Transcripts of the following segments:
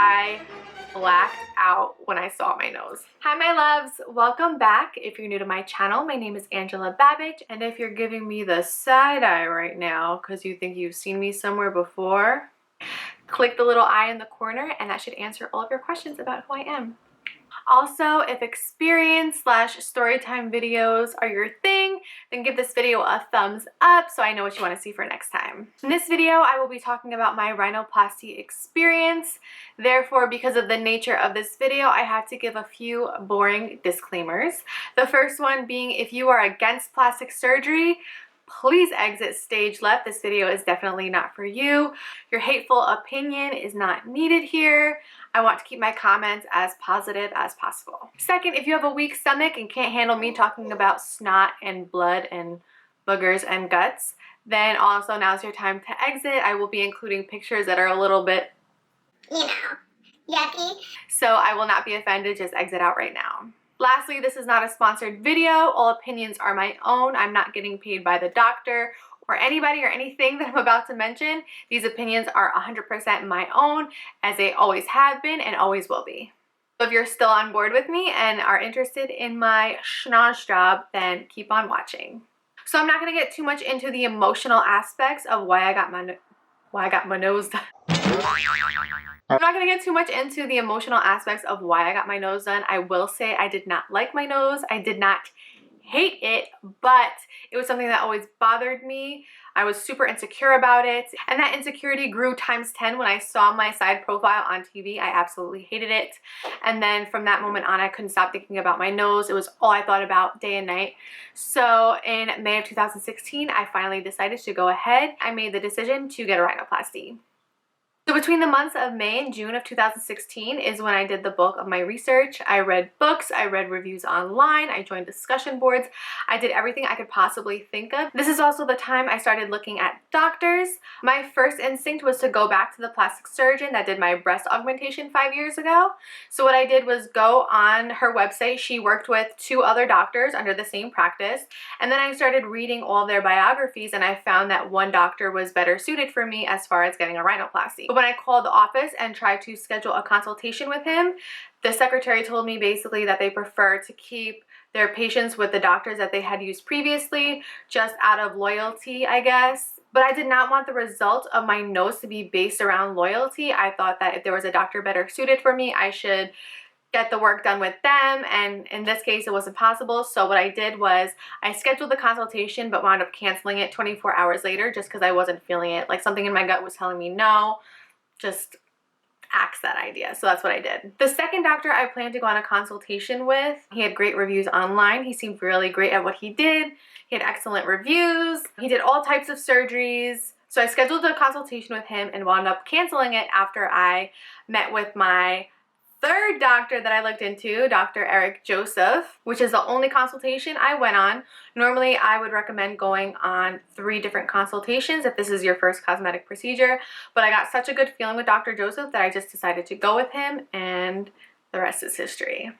I blacked out when I saw my nose. Hi my loves, welcome back. If you're new to my channel, my name is Angela Babicz, and if you're giving me the side eye right now because you think you've seen me somewhere before, click the little eye in the corner and that should answer all of your questions about who I am. Also, if experience / storytime videos are your thing, then give this video a thumbs up so I know what you want to see for next time. In this video, I will be talking about my rhinoplasty experience. Therefore, because of the nature of this video, I have to give a few boring disclaimers. The first one being, if you are against plastic surgery, please exit stage left. This video is definitely not for you. Your hateful opinion is not needed here. I want to keep my comments as positive as possible. Second, if you have a weak stomach and can't handle me talking about snot and blood and boogers and guts, then also now's your time to exit. I will be including pictures that are a little bit, yucky. So I will not be offended, just exit out right now. Lastly, this is not a sponsored video. All opinions are my own. I'm not getting paid by the doctor or anybody or anything that I'm about to mention. These opinions are 100% my own, as they always have been and always will be. So if you're still on board with me and are interested in my schnoz job, then keep on watching. So I'm not going to get too much into the emotional aspects of why I got my nose done. I'm not going to get too much into the emotional aspects of why I got my nose done. I will say I did not like my nose. I did not hate it, but it was something that always bothered me. I was super insecure about it, and that insecurity grew times 10 when I saw my side profile on TV. I absolutely hated it, and then from that moment on, I couldn't stop thinking about my nose. It was all I thought about day and night. So in May of 2016, I finally decided to go ahead. I made the decision to get a rhinoplasty. So between the months of May and June of 2016 is when I did the bulk of my research. I read books, I read reviews online, I joined discussion boards, I did everything I could possibly think of. This is also the time I started looking at doctors. My first instinct was to go back to the plastic surgeon that did my breast augmentation 5 years ago. So what I did was go on her website. She worked with 2 other doctors under the same practice, and then I started reading all of their biographies, and I found that one doctor was better suited for me as far as getting a rhinoplasty. When I called the office and tried to schedule a consultation with him, the secretary told me basically that they prefer to keep their patients with the doctors that they had used previously, just out of loyalty, I guess. But I did not want the result of my nose to be based around loyalty. I thought that if there was a doctor better suited for me, I should get the work done with them, and in this case it wasn't possible. So what I did was I scheduled the consultation but wound up canceling it 24 hours later just because I wasn't feeling it. Like, something in my gut was telling me no, just axe that idea. So that's what I did. The second doctor I planned to go on a consultation with, he had great reviews online. He seemed really great at what he did. He had excellent reviews. He did all types of surgeries. So I scheduled a consultation with him and wound up canceling it after I met with my third doctor that I looked into, Dr. Eric Joseph, which is the only consultation I went on. Normally, I would recommend going on 3 different consultations if this is your first cosmetic procedure, but I got such a good feeling with Dr. Joseph that I just decided to go with him, and the rest is history.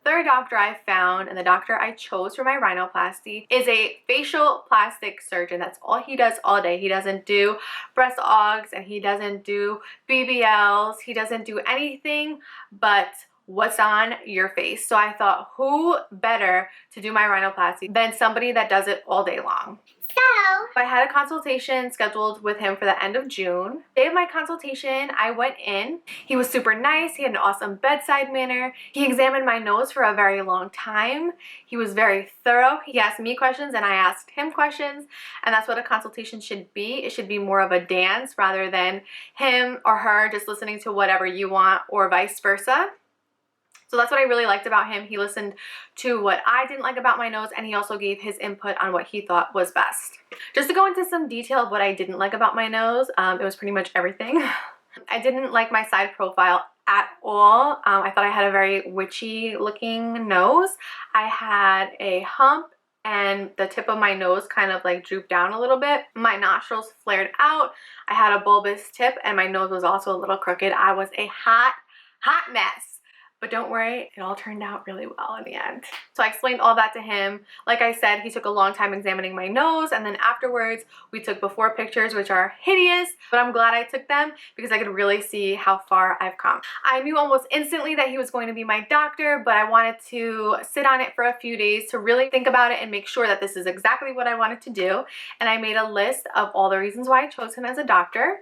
Third doctor I found, and the doctor I chose for my rhinoplasty, is a facial plastic surgeon. That's all he does all day. He doesn't do breast augs, and he doesn't do BBLs. He doesn't do anything but what's on your face. So I thought, who better to do my rhinoplasty than somebody that does it all day long? So I had a consultation scheduled with him for the end of June. The day of my consultation, I went in. He was super nice. He had an awesome bedside manner. He examined my nose for a very long time. He was very thorough. He asked me questions and I asked him questions, and that's what a consultation should be. It should be more of a dance rather than him or her just listening to whatever you want, or vice versa. So that's what I really liked about him. He listened to what I didn't like about my nose, and he also gave his input on what he thought was best. Just to go into some detail of what I didn't like about my nose, it was pretty much everything. I didn't like my side profile at all. I thought I had a very witchy looking nose. I had a hump, and the tip of my nose kind of like drooped down a little bit. My nostrils flared out. I had a bulbous tip, and my nose was also a little crooked. I was a hot mess. But don't worry, it all turned out really well in the end. So I explained all that to him. Like I said, he took a long time examining my nose, and then afterwards we took before pictures, which are hideous, but I'm glad I took them because I could really see how far I've come. I knew almost instantly that he was going to be my doctor, but I wanted to sit on it for a few days to really think about it and make sure that this is exactly what I wanted to do. And I made a list of all the reasons why I chose him as a doctor.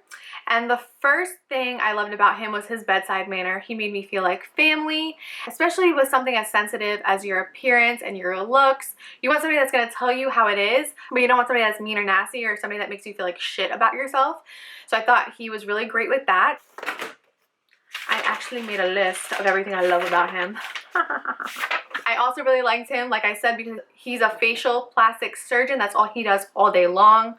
And the first thing I loved about him was his bedside manner. He made me feel like family, especially with something as sensitive as your appearance and your looks. You want somebody that's going to tell you how it is, but you don't want somebody that's mean or nasty or somebody that makes you feel like shit about yourself. So I thought he was really great with that. I actually made a list of everything I love about him. I also really liked him, like I said, because he's a facial plastic surgeon. That's all he does all day long.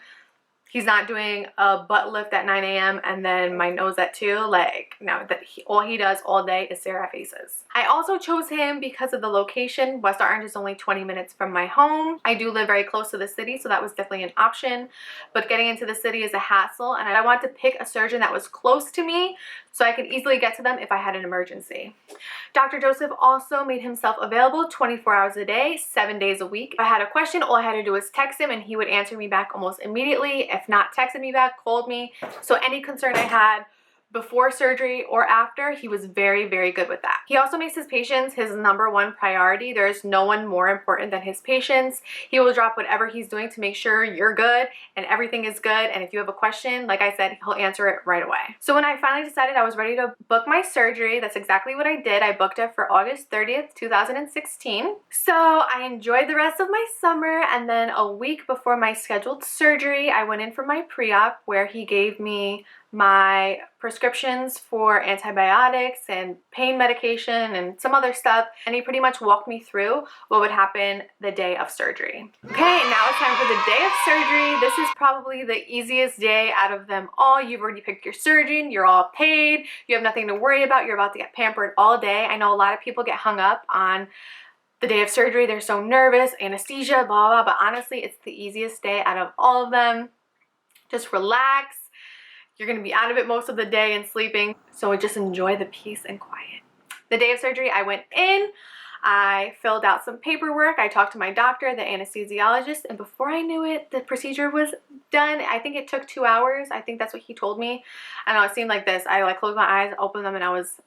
He's not doing a butt lift at 9 a.m. and then my nose at 2. Like, no, all he does all day is stare at faces. I also chose him because of the location. West Orange is only 20 minutes from my home. I do live very close to the city, so that was definitely an option. But getting into the city is a hassle, and I wanted to pick a surgeon that was close to me so I could easily get to them if I had an emergency. Dr. Joseph also made himself available 24 hours a day, 7 days a week. If I had a question, all I had to do was text him and he would answer me back almost immediately. If not, texted me back, called me. So any concern I had before surgery or after, he was very, very good with that. He also makes his patients his #1 priority. There's no one more important than his patients. He will drop whatever he's doing to make sure you're good and everything is good. And if you have a question, like I said, he'll answer it right away. So when I finally decided I was ready to book my surgery, that's exactly what I did. I booked it for August 30th, 2016. So I enjoyed the rest of my summer, and then a week before my scheduled surgery, I went in for my pre-op where he gave me my prescriptions for antibiotics and pain medication and some other stuff, and he pretty much walked me through what would happen the day of surgery. Okay, now it's time for the day of surgery. This is probably the easiest day out of them all. You've already picked your surgeon, you're all paid, you have nothing to worry about, you're about to get pampered all day. I know a lot of people get hung up on the day of surgery. They're so nervous, anesthesia, blah, blah, but honestly, it's the easiest day out of all of them. Just relax. You're going to be out of it most of the day and sleeping, so just enjoy the peace and quiet. The day of surgery, I went in, I filled out some paperwork, I talked to my doctor, the anesthesiologist, and before I knew it, the procedure was done. I think it took 2 hours. I think that's what he told me. I don't know, it seemed like this. I like closed my eyes, opened them, and I was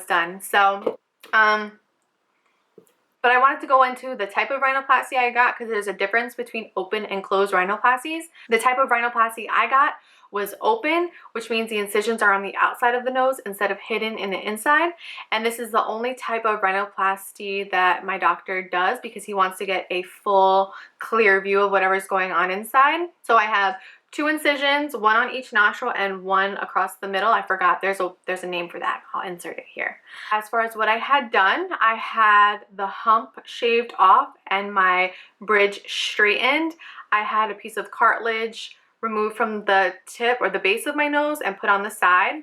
done. So, but I wanted to go into the type of rhinoplasty I got because there's a difference between open and closed rhinoplasties. The type of rhinoplasty I got was open, which means the incisions are on the outside of the nose instead of hidden in the inside. And this is the only type of rhinoplasty that my doctor does because he wants to get a full, clear view of whatever's going on inside. So I have 2 incisions, 1 on each nostril and 1 across the middle. I forgot, there's a name for that. I'll insert it here. As far as what I had done, I had the hump shaved off and my bridge straightened. I had a piece of cartilage removed from the tip or the base of my nose and put on the side.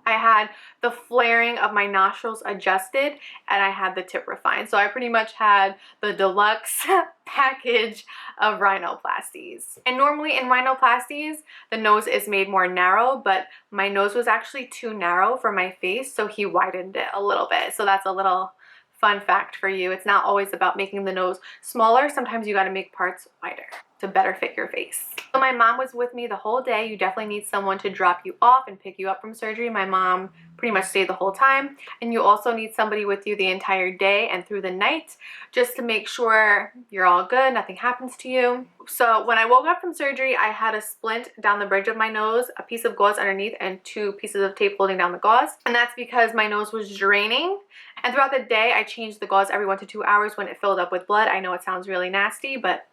I had the flaring of my nostrils adjusted, and I had the tip refined. So I pretty much had the deluxe package of rhinoplasties. And normally in rhinoplasties, the nose is made more narrow, but my nose was actually too narrow for my face, so he widened it a little bit. So that's a little fun fact for you. It's not always about making the nose smaller. Sometimes you got to make parts wider to better fit your face. So my mom was with me the whole day. You definitely need someone to drop you off and pick you up from surgery. My mom pretty much stayed the whole time. And you also need somebody with you the entire day and through the night just to make sure you're all good, nothing happens to you. So when I woke up from surgery, I had a splint down the bridge of my nose, a piece of gauze underneath, and 2 pieces of tape holding down the gauze. And that's because my nose was draining. And throughout the day, I changed the gauze every 1 to 2 hours when it filled up with blood. I know it sounds really nasty, but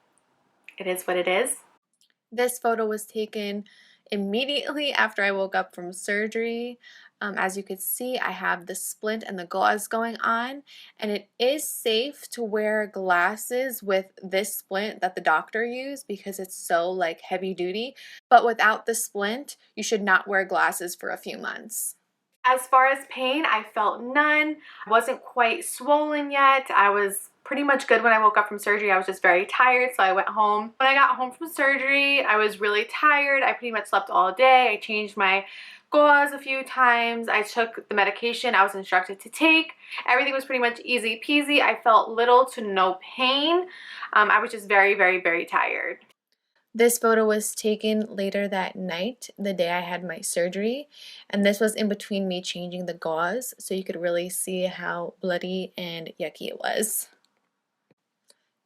it is what it is. This photo was taken immediately after I woke up from surgery. As you can see, I have the splint and the gauze going on, and it is safe to wear glasses with this splint that the doctor used because it's so like heavy duty, but without the splint, you should not wear glasses for a few months. As far as pain, I felt none. I wasn't quite swollen yet. I was pretty much good when I woke up from surgery. I was just very tired, so I went home. When I got home from surgery, I was really tired. I pretty much slept all day. I changed my gauze a few times. I took the medication I was instructed to take. Everything was pretty much easy peasy. I felt little to no pain. I was just very, very, very tired. This photo was taken later that night, the day I had my surgery, and this was in between me changing the gauze, so you could really see how bloody and yucky it was.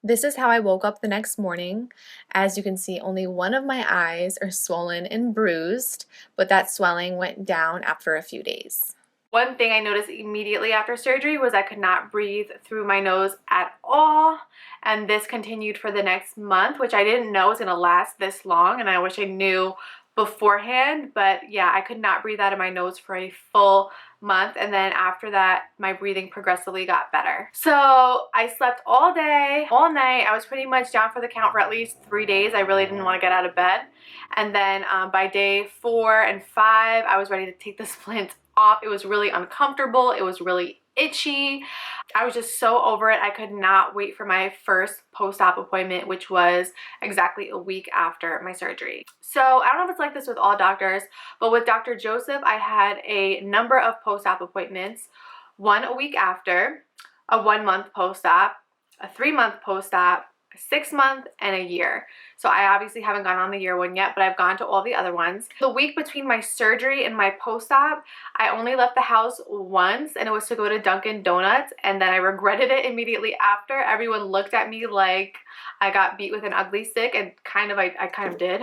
This is how I woke up the next morning. As you can see, only one of my eyes are swollen and bruised, but that swelling went down after a few days. One thing I noticed immediately after surgery was I could not breathe through my nose at all, and this continued for the next month, which I didn't know was going to last this long, and I wish I knew beforehand. But yeah, I could not breathe out of my nose for a full month, and then after that my breathing progressively got better. So I slept all day, all night. I was pretty much down for the count for at least 3 days. I really didn't want to get out of bed, and then by day 4 and 5 I was ready to take the splint off. It was really uncomfortable. It was really itchy. I was just so over it. I could not wait for my first post-op appointment, which was exactly a week after my surgery. So I don't know if it's like this with all doctors, but with Dr. Joseph, I had a number of post-op appointments. One a week after, a 1-month post-op, a 3-month post-op, a 6-month, and a year. So I obviously haven't gone on the year one yet, but I've gone to all the other ones. The week between my surgery and my post-op, I only left the house once, and it was to go to Dunkin' Donuts, and then I regretted it immediately after. Everyone looked at me like I got beat with an ugly stick, and I kind of did.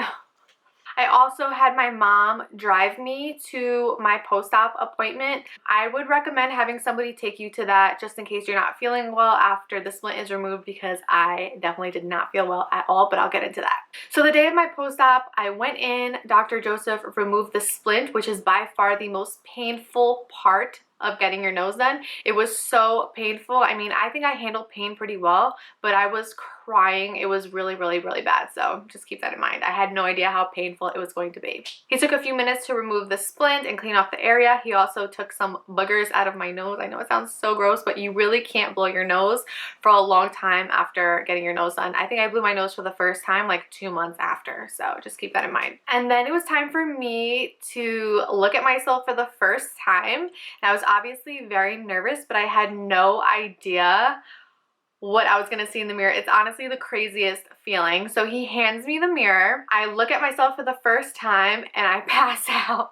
I also had my mom drive me to my post-op appointment. I would recommend having somebody take you to that just in case you're not feeling well after the splint is removed, because I definitely did not feel well at all, but I'll get into that. So the day of my post-op, I went in, Dr. Joseph removed the splint, which is by far the most painful part of getting your nose done. It was so painful. I mean, I think I handled pain pretty well, but I was crying. It was really, really, really bad. So just keep that in mind. I had no idea how painful it was going to be. He took a few minutes to remove the splint and clean off the area. He also took some boogers out of my nose. I know it sounds so gross, but you really can't blow your nose for a long time after getting your nose done. I think I blew my nose for the first time like 2 months after. So just keep that in mind. And then it was time for me to look at myself for the first time. And I was obviously very nervous, but I had no idea what I was gonna see in the mirror. It's honestly the craziest feeling. So he hands me the mirror. I look at myself for the first time and I pass out.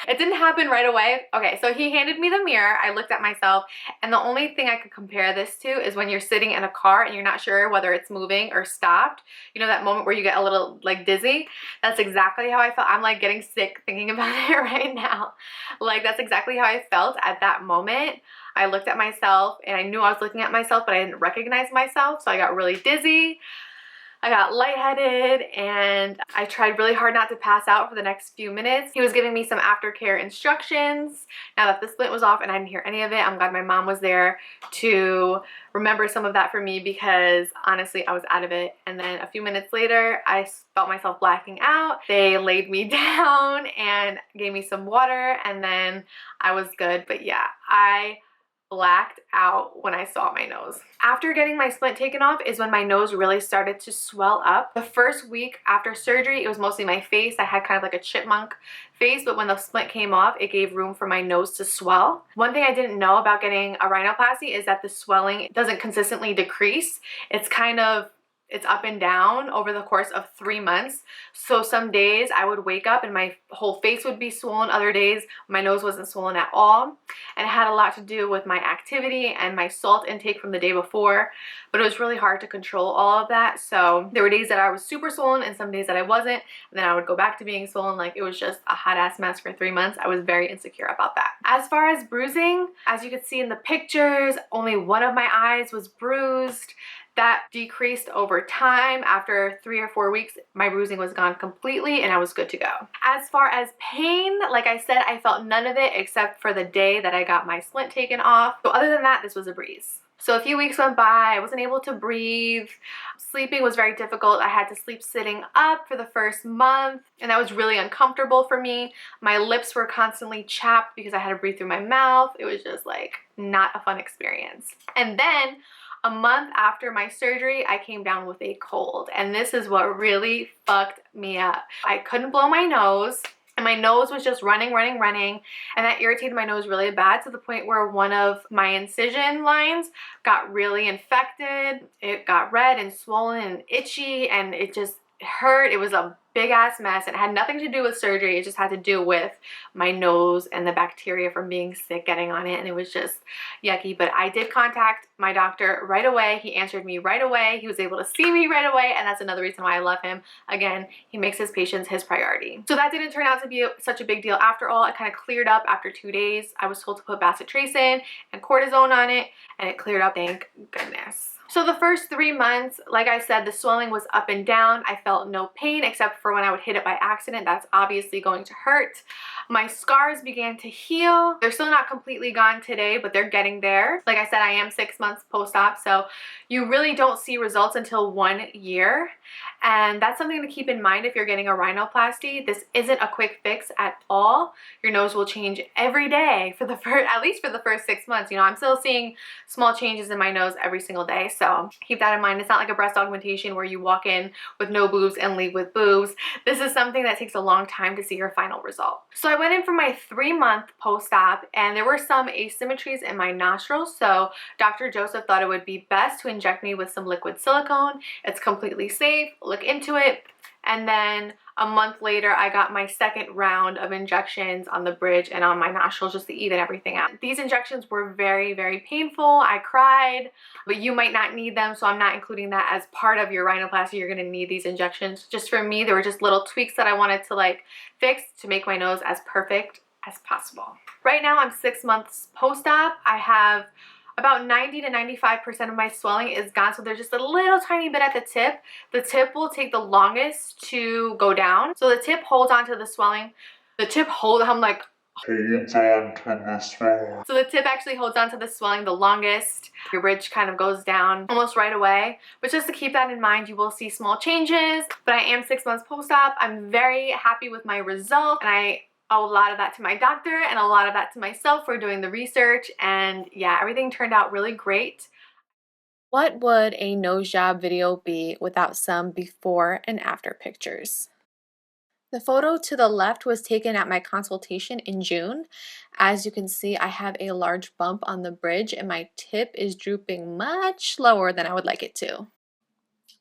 It didn't happen right away. Okay, so he handed me the mirror. I looked at myself, and the only thing I could compare this to is when you're sitting in a car and you're not sure whether it's moving or stopped. You know that moment where you get a little like dizzy? That's exactly how I felt. I'm like getting sick thinking about it right now. Like that's exactly how I felt at that moment. I looked at myself and I knew I was looking at myself, but I didn't recognize myself. So I got really dizzy. I got lightheaded, and I tried really hard not to pass out for the next few minutes. He was giving me some aftercare instructions. Now that the splint was off and I didn't hear any of it, I'm glad my mom was there to remember some of that for me, because honestly I was out of it. And then a few minutes later I felt myself blacking out. They laid me down and gave me some water, and then I was good. But yeah, I blacked out when I saw my nose. After getting my splint taken off is when my nose really started to swell up. The first week after surgery, it was mostly my face. I had kind of like a chipmunk face, but when the splint came off, it gave room for my nose to swell. One thing I didn't know about getting a rhinoplasty is that the swelling doesn't consistently decrease. It's up and down over the course of 3 months. So some days I would wake up and my whole face would be swollen. Other days my nose wasn't swollen at all. And it had a lot to do with my activity and my salt intake from the day before. But it was really hard to control all of that. So there were days that I was super swollen and some days that I wasn't. And then I would go back to being swollen. Like it was just a hot ass mess for 3 months. I was very insecure about that. As far as bruising, as you could see in the pictures, only one of my eyes was bruised. That decreased over time. After 3 or 4 weeks, my bruising was gone completely and I was good to go. As far as pain, like I said, I felt none of it except for the day that I got my splint taken off. So other than that, this was a breeze. So a few weeks went by, I wasn't able to breathe. Sleeping was very difficult. I had to sleep sitting up for the first month, and that was really uncomfortable for me. My lips were constantly chapped because I had to breathe through my mouth. It was just like not a fun experience. And then a month after my surgery, I came down with a cold, and this is what really fucked me up. I couldn't blow my nose. and my nose was just running, and that irritated my nose really bad to the point where one of my incision lines got really infected. It got red and swollen and itchy, and it just hurt. It was a big ass mess. It had nothing to do with surgery. It just had to do with my nose and the bacteria from being sick getting on it, and it was just yucky. But I did contact my doctor right away. He answered me right away. He was able to see me right away, and that's another reason why I love him. Again, he makes his patients his priority. So that didn't turn out to be such a big deal after all. It kind of cleared up after 2 days. I was told to put bacitracin and cortisone on it, and it cleared up, thank goodness. So the first 3 months, like I said, the swelling was up and down. I felt no pain except for when I would hit it by accident. That's obviously going to hurt. My scars began to heal. They're still not completely gone today, but they're getting there. Like I said, I am 6 months post-op, so you really don't see results until 1 year. And that's something to keep in mind if you're getting a rhinoplasty. This isn't a quick fix at all. Your nose will change every day for the first, at least for the first 6 months. You know, I'm still seeing small changes in my nose every single day. So keep that in mind. It's not like a breast augmentation where you walk in with no boobs and leave with boobs. This is something that takes a long time to see your final result. So I went in for my 3-month post-op, and there were some asymmetries in my nostrils. So Dr. Joseph thought it would be best to inject me with some liquid silicone. It's completely safe. Look into it. And then a month later, I got my second round of injections on the bridge and on my nostrils just to even everything out. These injections were very, very painful. I cried, but you might not need them, so I'm not including that as part of your rhinoplasty. You're gonna need these injections. Just for me, there were just little tweaks that I wanted to like fix to make my nose as perfect as possible. Right now, I'm 6 months post-op. I have about 90 to 95% of my swelling is gone, so there's just a little tiny bit at the tip. The tip will take the longest to go down. So the tip holds onto the swelling. I'm like, holds on to the swelling. So the tip actually holds onto the swelling the longest. Your bridge kind of goes down almost right away. But just to keep that in mind, you will see small changes. But I am 6 months post-op. I'm very happy with my result, and I owe a lot of that to my doctor and a lot of that to myself for doing the research, and yeah, everything turned out really great. What would a nose job video be without some before and after pictures? The photo to the left was taken at my consultation in June. As you can see, I have a large bump on the bridge and my tip is drooping much lower than I would like it to.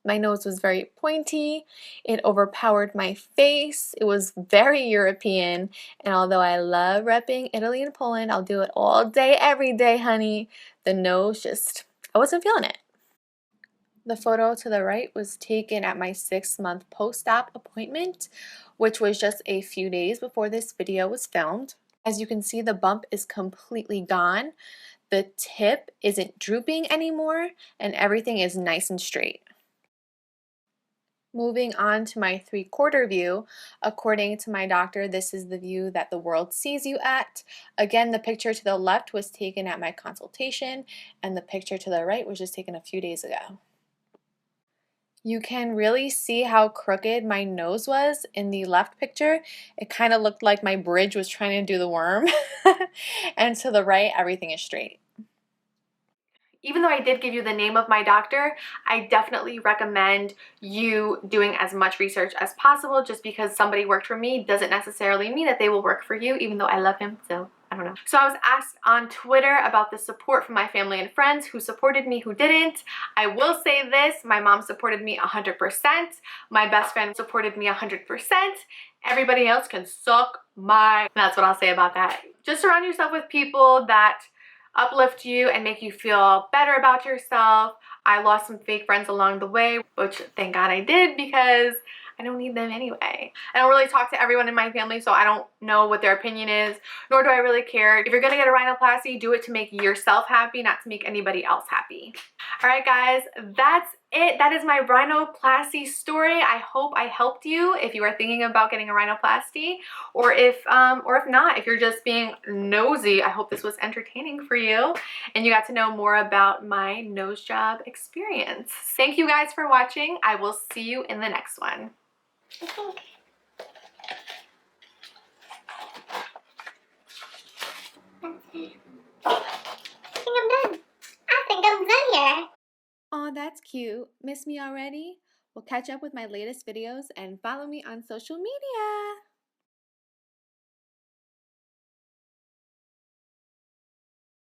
My nose was very pointy, it overpowered my face, it was very European, and although I love repping Italy and Poland, I'll do it all day, every day, honey, the nose just, I wasn't feeling it. The photo to the right was taken at my 6-month post-op appointment, which was just a few days before this video was filmed. As you can see, the bump is completely gone, the tip isn't drooping anymore, and everything is nice and straight. Moving on to my 3/4 view, according to my doctor, this is the view that the world sees you at. Again, the picture to the left was taken at my consultation, and the picture to the right was just taken a few days ago. You can really see how crooked my nose was in the left picture. It kind of looked like my bridge was trying to do the worm. And to the right, everything is straight. Even though I did give you the name of my doctor, I definitely recommend you doing as much research as possible. Just because somebody worked for me doesn't necessarily mean that they will work for you, even though I love him, so I don't know. So I was asked on Twitter about the support from my family and friends, who supported me, who didn't. I will say this, my mom supported me 100%. My best friend supported me 100%. Everybody else can suck my... That's what I'll say about that. Just surround yourself with people that uplift you and make you feel better about yourself. I lost some fake friends along the way, which thank God I did, because I don't need them anyway. I don't really talk to everyone in my family, so I don't know what their opinion is, nor do I really care. If you're gonna get a rhinoplasty, do it to make yourself happy, not to make anybody else happy. All right, guys, that's it. That is my rhinoplasty story. I hope I helped you if you are thinking about getting a rhinoplasty, or if not, if you're just being nosy. I hope this was entertaining for you and you got to know more about my nose job experience. Thank you guys for watching. I will see you in the next one. I think that's it. I think I'm done. I think I'm done here. Oh, that's cute. Miss me already? Well, catch up with my latest videos and follow me on social media.